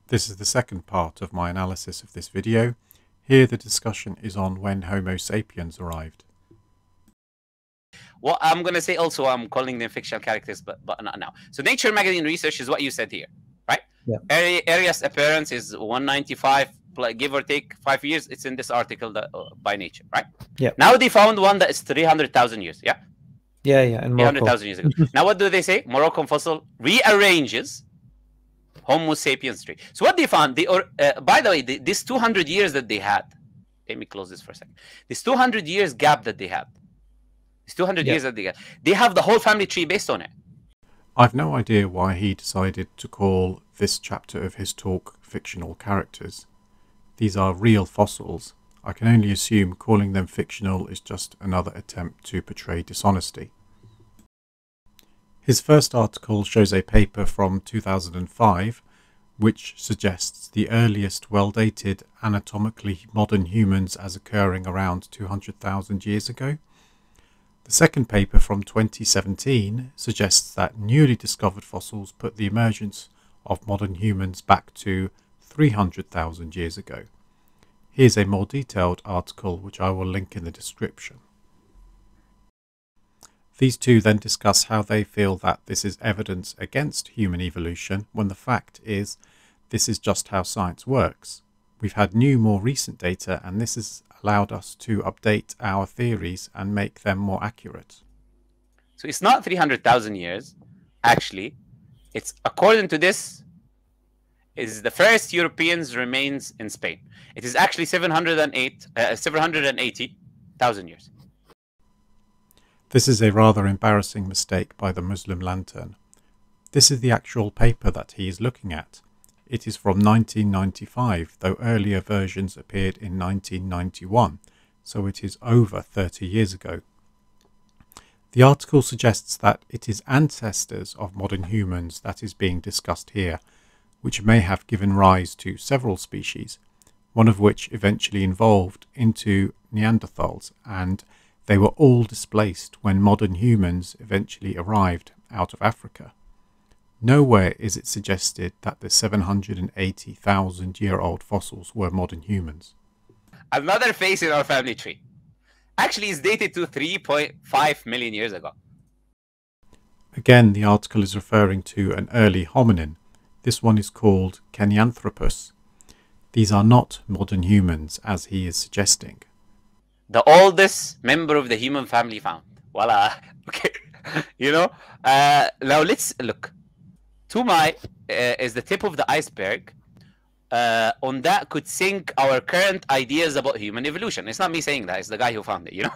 This is the second part of my analysis of this video. Here the discussion is on when Homo sapiens arrived. Well, I'm going to say also I'm calling them fictional characters, but not now. So Nature magazine research is what you said here, right? Yeah. Earliest appearance is 195, give or take 5 years. It's in this article that, by Nature, right? Yeah. Now they found one that is 300,000 years, yeah? Yeah, in Morocco. 300,000 years ago. Now what do they say? Moroccan fossil rearranges Homo sapiens tree. So what they found, by the way, this 200 years that they had, let me close this for a second. This 200 years gap that they had, these 200 years that they have the whole family tree based on it. I've no idea why he decided to call this chapter of his talk fictional characters. These are real fossils. I can only assume calling them fictional is just another attempt to portray dishonesty. His first article shows a paper from 2005 which suggests the earliest well-dated anatomically modern humans as occurring around 200,000 years ago. The second paper from 2017 suggests that newly discovered fossils put the emergence of modern humans back to 300,000 years ago. Here's a more detailed article which I will link in the description. These two then discuss how they feel that this is evidence against human evolution, when the fact is this is just how science works. We've had new, more recent data, and this has allowed us to update our theories and make them more accurate. So it's not 300,000 years, actually. It's, according to this, is the first Europeans remains in Spain. It is actually 780,000 years. This is a rather embarrassing mistake by the Muslim Lantern. This is the actual paper that he is looking at. It is from 1995, though earlier versions appeared in 1991, so it is over 30 years ago. The article suggests that it is ancestors of modern humans that is being discussed here, which may have given rise to several species, one of which eventually evolved into Neanderthals, and they were all displaced when modern humans eventually arrived out of Africa. Nowhere is it suggested that the 780,000-year-old fossils were modern humans. Another face in our family tree actually is dated to 3.5 million years ago. Again, the article is referring to an early hominin. This one is called Kenyanthropus. These are not modern humans, as he is suggesting. The oldest member of the human family found. Voila. Okay. You know, now let's look. Tumai is the tip of the iceberg. On that could sink our current ideas about human evolution. It's not me saying that. It's the guy who found it, you know.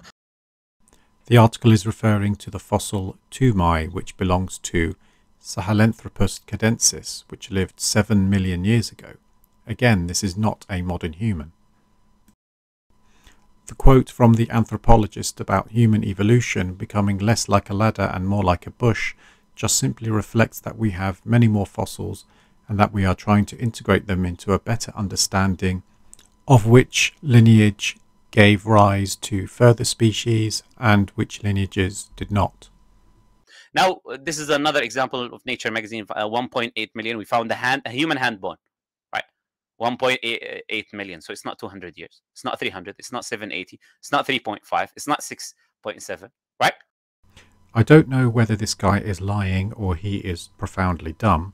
The article is referring to the fossil Tumai, which belongs to Sahelanthropus cadensis, which lived 7 million years ago. Again, this is not a modern human. The quote from the anthropologist about human evolution becoming less like a ladder and more like a bush just simply reflects that we have many more fossils and that we are trying to integrate them into a better understanding of which lineage gave rise to further species and which lineages did not. Now, this is another example of Nature magazine, 1.8 million. We found a human hand bone. 1.8 million, so it's not 200 years. It's not 300. It's not 780. It's not 3.5. It's not 6.7, right? I don't know whether this guy is lying or he is profoundly dumb.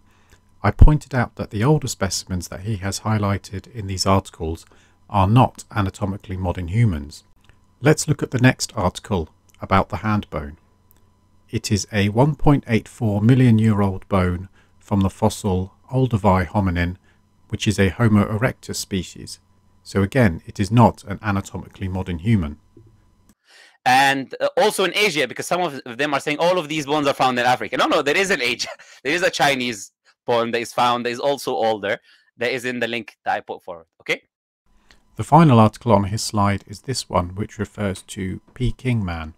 I pointed out that the older specimens that he has highlighted in these articles are not anatomically modern humans. Let's look at the next article about the hand bone. It is a 1.84 million year old bone from the fossil Olduvai hominin, which is a Homo erectus species. So again, it is not an anatomically modern human. And also in Asia, because some of them are saying all of these bones are found in Africa. No, there is an Asia. There is a Chinese bone that is found that is also older. That is in the link that I put forward, okay? The final article on his slide is this one, which refers to Peking man.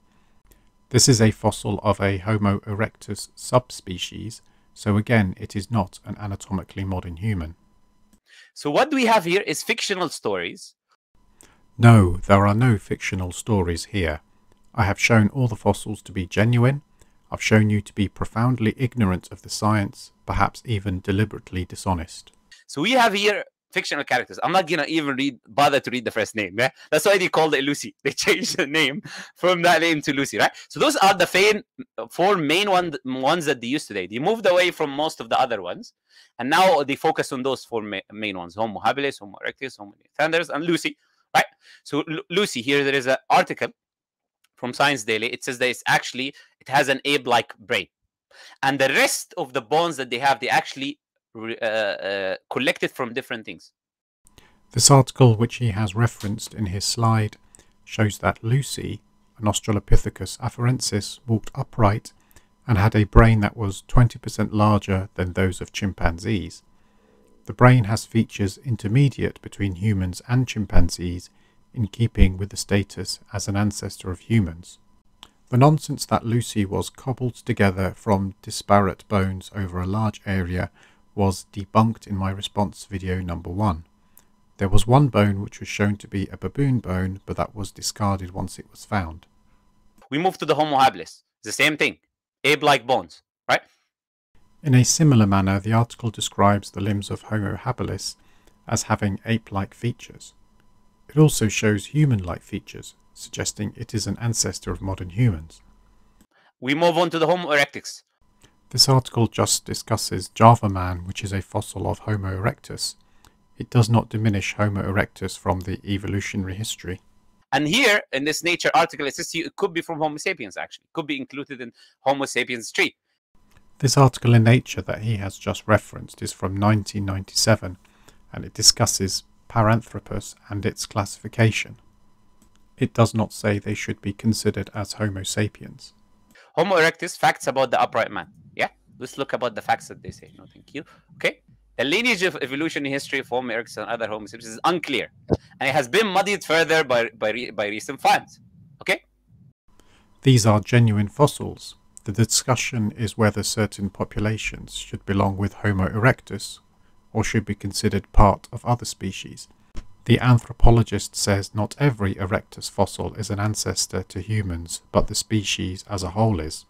This is a fossil of a Homo erectus subspecies. So again, it is not an anatomically modern human. So what we have here is fictional stories. No, there are no fictional stories here. I have shown all the fossils to be genuine. I've shown you to be profoundly ignorant of the science, perhaps even deliberately dishonest. So we have here fictional characters. I'm not gonna even bother to read the first name. Yeah? That's why they called it Lucy. They changed the name from that name to Lucy, right? So those are the four main ones that they use today. They moved away from most of the other ones, and now they focus on those four main ones: Homo habilis, Homo erectus, Homo neanderthalensis, and Lucy, right? So Lucy, here there is an article from ScienceDaily. It says that it has an ape-like brain, and the rest of the bones that they have, they actually collected from different things. This article, which he has referenced in his slide, shows that Lucy, an Australopithecus afarensis, walked upright and had a brain that was 20% larger than those of chimpanzees. The brain has features intermediate between humans and chimpanzees, in keeping with the status as an ancestor of humans. The nonsense that Lucy was cobbled together from disparate bones over a large area was debunked in my response video number 1. There was one bone which was shown to be a baboon bone, but that was discarded once it was found. We move to the Homo habilis. The same thing. Ape-like bones, right? In a similar manner, the article describes the limbs of Homo habilis as having ape-like features. It also shows human-like features, suggesting it is an ancestor of modern humans. We move on to the Homo erectus. This article just discusses Java man, which is a fossil of Homo erectus. It does not diminish Homo erectus from the evolutionary history. And here, in this Nature article, it says it could be from Homo sapiens, actually. It could be included in Homo sapiens tree. This article in Nature that he has just referenced is from 1997, and it discusses Paranthropus and its classification. It does not say they should be considered as Homo sapiens. Homo erectus, facts about the upright man. Yeah, let's look about the facts that they say. No, thank you. Okay. The lineage of evolutionary history of Homo erectus and other Homo sapiens is unclear, and it has been muddied further by recent finds. Okay? These are genuine fossils. The discussion is whether certain populations should belong with Homo erectus or should be considered part of other species. The anthropologist says not every erectus fossil is an ancestor to humans, but the species as a whole is.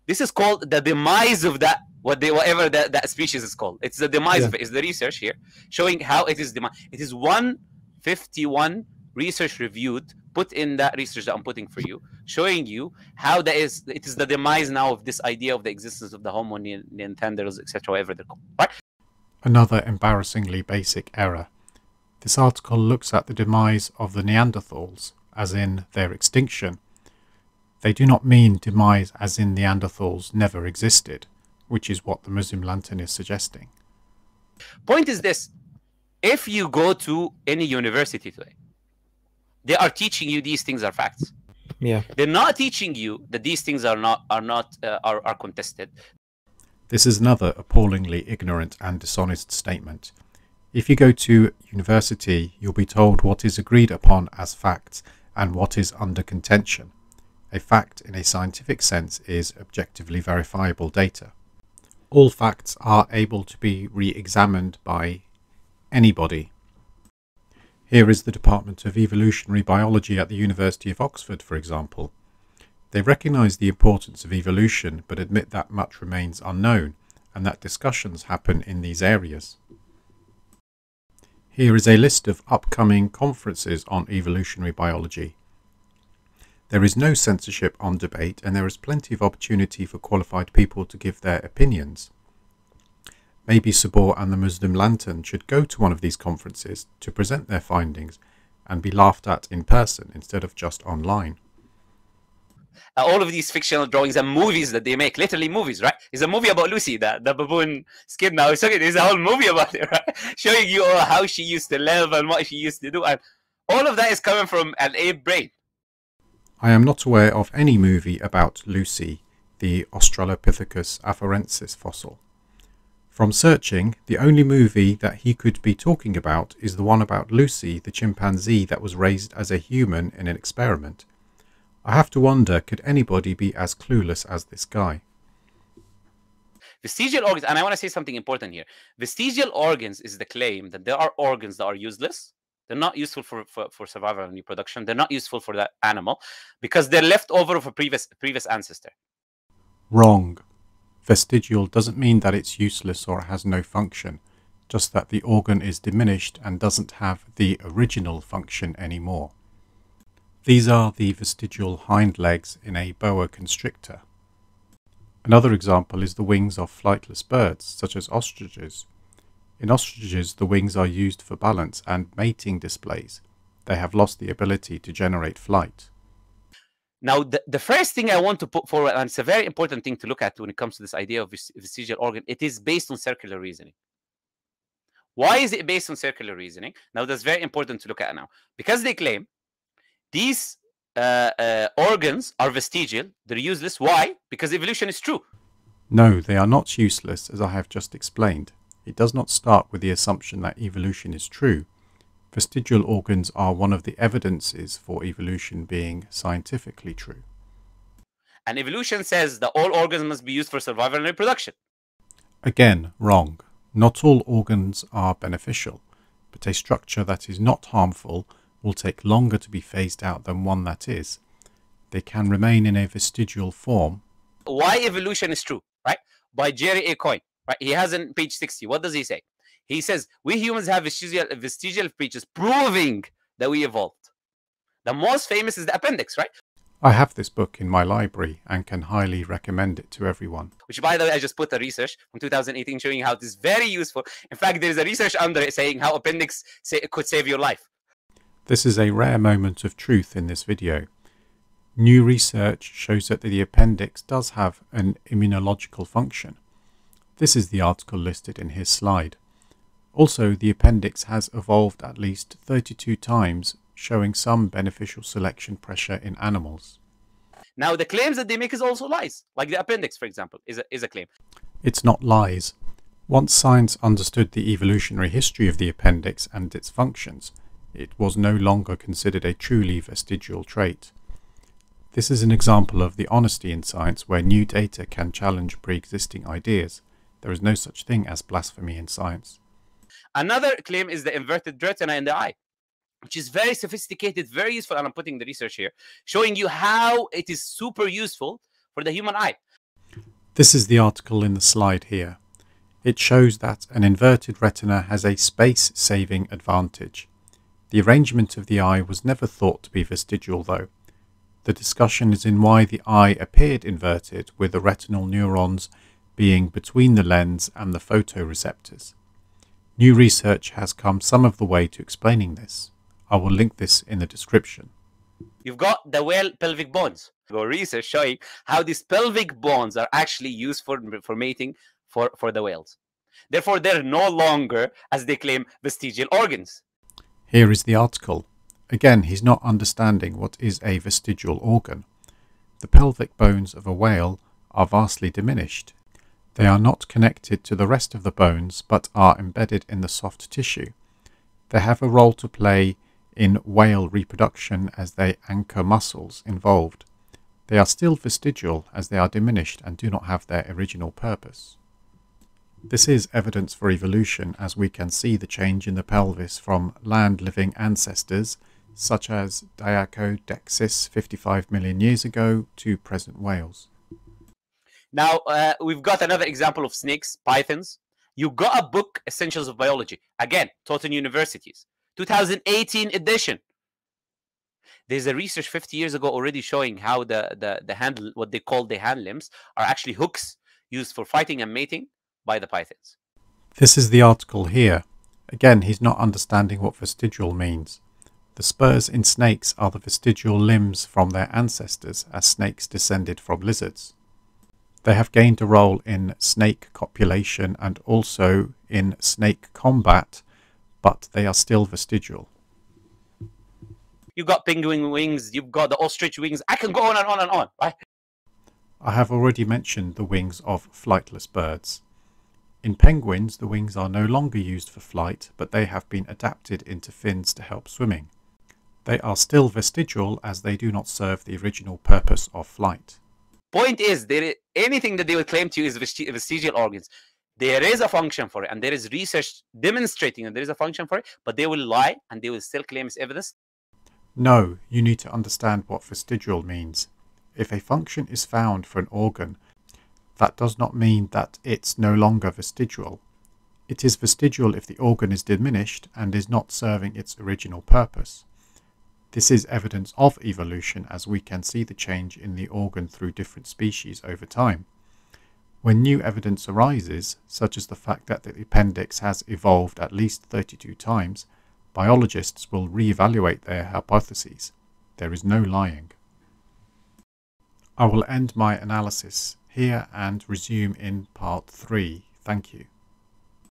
This is called the demise of that, whatever that species is called. It's the demise of it. It's the research here showing how it is demise. It is 151 research reviewed, put in that research that I'm putting for you, showing you how it is the demise now of this idea of the existence of the Homo neanderthals, etc., whatever they're called. Right? Another embarrassingly basic error. This article looks at the demise of the Neanderthals, as in their extinction. They do not mean demise as in Neanderthals never existed, which is what the Muslim lantern is suggesting. Point is this: if you go to any university today, they are teaching you these things are facts. Yeah. They're not teaching you that these things are contested. This is another appallingly ignorant and dishonest statement. If you go to university, you'll be told what is agreed upon as facts and what is under contention. A fact in a scientific sense is objectively verifiable data. All facts are able to be re-examined by anybody. Here is the Department of Evolutionary Biology at the University of Oxford, for example. They recognise the importance of evolution, but admit that much remains unknown, and that discussions happen in these areas. Here is a list of upcoming conferences on evolutionary biology. There is no censorship on debate, and there is plenty of opportunity for qualified people to give their opinions. Maybe Subboor and the Muslim Lantern should go to one of these conferences to present their findings and be laughed at in person instead of just online. All of these fictional drawings and movies that they make, literally movies, right? It's a movie about Lucy, the baboon skin now. There's a whole movie about it, right? Showing you how she used to live and what she used to do. And all of that is coming from an ape brain. I am not aware of any movie about Lucy, the Australopithecus afarensis fossil. From searching, the only movie that he could be talking about is the one about Lucy, the chimpanzee that was raised as a human in an experiment. I have to wonder, could anybody be as clueless as this guy? Vestigial organs, and I want to say something important here. Vestigial organs is the claim that there are organs that are useless. They're not useful for survival and reproduction. They're not useful for that animal because they're left over of a previous ancestor. Wrong. Vestigial doesn't mean that it's useless or has no function. just that the organ is diminished and doesn't have the original function anymore. These are the vestigial hind legs in a boa constrictor. Another example is the wings of flightless birds, such as ostriches. In ostriches, the wings are used for balance and mating displays. They have lost the ability to generate flight. Now, the first thing I want to put forward, and it's a very important thing to look at when it comes to this idea of vestigial organ, it is based on circular reasoning. Why is it based on circular reasoning? Now, that's very important to look at now. Because they claim these organs are vestigial, they're useless. Why? Because evolution is true. No, they are not useless, as I have just explained. It does not start with the assumption that evolution is true. Vestigial organs are one of the evidences for evolution being scientifically true. And evolution says that all organs must be used for survival and reproduction. Again, wrong. Not all organs are beneficial, but a structure that is not harmful will take longer to be phased out than one that is. They can remain in a vestigial form. Why evolution is true, right? By Jerry A. Coyne, right? He has on page 60. What does he say? He says, we humans have vestigial features proving that we evolved. The most famous is the appendix, right? I have this book in my library and can highly recommend it to everyone. Which, by the way, I just put a research from 2018 showing how this is very useful. In fact, there is a research under it saying how appendix could save your life. This is a rare moment of truth in this video. New research shows that the appendix does have an immunological function. This is the article listed in his slide. Also, the appendix has evolved at least 32 times, showing some beneficial selection pressure in animals. Now, the claims that they make is also lies. Like the appendix, for example, is a claim. It's not lies. Once science understood the evolutionary history of the appendix and its functions, it was no longer considered a truly vestigial trait. This is an example of the honesty in science where new data can challenge pre-existing ideas. There is no such thing as blasphemy in science. Another claim is the inverted retina in the eye, which is very sophisticated, very useful, and I'm putting the research here, showing you how it is super useful for the human eye. This is the article in the slide here. It shows that an inverted retina has a space-saving advantage. The arrangement of the eye was never thought to be vestigial, though. The discussion is in why the eye appeared inverted, with the retinal neurons being between the lens and the photoreceptors. New research has come some of the way to explaining this. I will link this in the description. You've got the whale pelvic bones. Research showing how these pelvic bones are actually used for mating for the whales. Therefore, they're no longer, as they claim, vestigial organs. Here is the article. Again, he's not understanding what is a vestigial organ. The pelvic bones of a whale are vastly diminished. They are not connected to the rest of the bones, but are embedded in the soft tissue. They have a role to play in whale reproduction as they anchor muscles involved. They are still vestigial as they are diminished and do not have their original purpose. This is evidence for evolution, as we can see the change in the pelvis from land-living ancestors such as Diacodexis 55 million years ago to present whales. Now, we've got another example of snakes, pythons. You got a book, Essentials of Biology, again, taught in universities, 2018 edition. There's a research 50 years ago already showing how the hand, what they call the hand limbs, are actually hooks used for fighting and mating by the pythons. This is the article here. Again, he's not understanding what vestigial means. The spurs in snakes are the vestigial limbs from their ancestors, as snakes descended from lizards. They have gained a role in snake copulation and also in snake combat, but they are still vestigial. You've got penguin wings, you've got the ostrich wings. I can go on and on and on, right? I have already mentioned the wings of flightless birds. In penguins, the wings are no longer used for flight, but they have been adapted into fins to help swimming. They are still vestigial as they do not serve the original purpose of flight. Point is, anything that they would claim to you is vestigial organs. There is a function for it, and there is research demonstrating that there is a function for it, but they will lie and they will still claim as evidence. No, you need to understand what vestigial means. If a function is found for an organ, that does not mean that it's no longer vestigial. It is vestigial if the organ is diminished and is not serving its original purpose. This is evidence of evolution, as we can see the change in the organ through different species over time. When new evidence arises, such as the fact that the appendix has evolved at least 32 times, biologists will re-evaluate their hypotheses. There is no lying. I will end my analysis here and resume in part 3. Thank you.